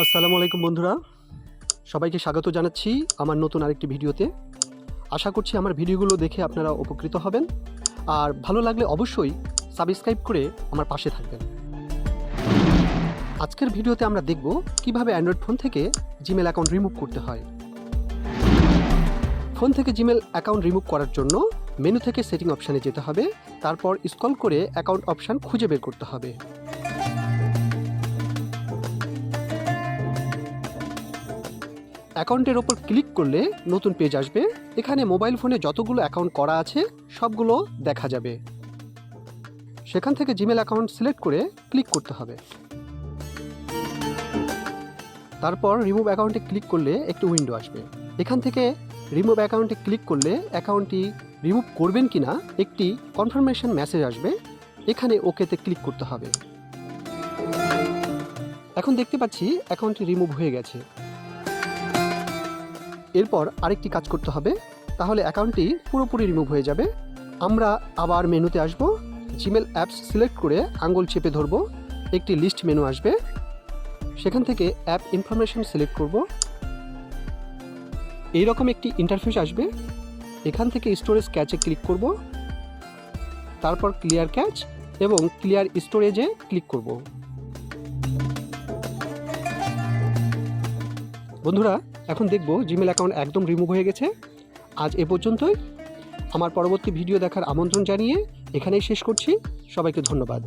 আসসালামু আলাইকুম বন্ধুরা, সবাইকে স্বাগত জানাচ্ছি আমার নতুন আরেকটি ভিডিওতে। আশা করছি আমার ভিডিওগুলো দেখে আপনারা উপকৃত হবেন, আর ভালো লাগলে অবশ্যই সাবস্ক্রাইব করে আমার পাশে থাকবেন। আজকের ভিডিওতে আমরা দেখব কিভাবে অ্যান্ড্রয়েড ফোন থেকে জিমেল অ্যাকাউন্ট রিমুভ করতে হয়। ফোন থেকে জিমেল অ্যাকাউন্ট রিমুভ করার জন্য মেনু থেকে সেটিং অপশানে যেতে হবে, তারপর স্ক্রল করে অ্যাকাউন্ট অপশান খুঁজে বের করতে হবে। অ্যাকাউন্টের ওপর ক্লিক করলে নতুন পেজ আসবে। এখানে মোবাইল ফোনে যতগুলো অ্যাকাউন্ট করা আছে সবগুলো দেখা যাবে। সেখান থেকে জিমেল অ্যাকাউন্ট সিলেক্ট করে ক্লিক করতে হবে। তারপর রিমুভ অ্যাকাউন্টে ক্লিক করলে একটি উইন্ডো আসবে। এখান থেকে রিমুভ অ্যাকাউন্টে ক্লিক করলে অ্যাকাউন্টটি রিমুভ করবেন কিনা একটি কনফার্মেশন মেসেজ আসবে। এখানে ওকেতে ক্লিক করতে হবে। এখন দেখতে পাচ্ছি অ্যাকাউন্টটি রিমুভ হয়ে গেছে। এরপর আরেকটি কাজ করতে হবে, তাহলে অ্যাকাউন্টটি পুরোপুরি রিমুভ হয়ে যাবে। আমরা আবার মেনুতে আসব, জিমেল অ্যাপস সিলেক্ট করে আঙ্গুল চেপে ধরব। একটি লিস্ট মেনু আসবে, সেখান থেকে অ্যাপ ইনফরমেশন সিলেক্ট করব। এইরকম একটি ইন্টারফেস আসবে। এখান থেকে স্টোরেজ ক্যাচে ক্লিক করব, তারপর ক্লিয়ার ক্যাচ এবং ক্লিয়ার স্টোরেজে ক্লিক করব। বন্ধুরা, এখন দেখব জিমেল অ্যাকাউন্ট একদম রিমুভ হয়ে গেছে। আজ এ পর্যন্তই। আমার পরবর্তী ভিডিও দেখার আমন্ত্রণ জানিয়ে এখানেই শেষ করছি। সবাইকে ধন্যবাদ।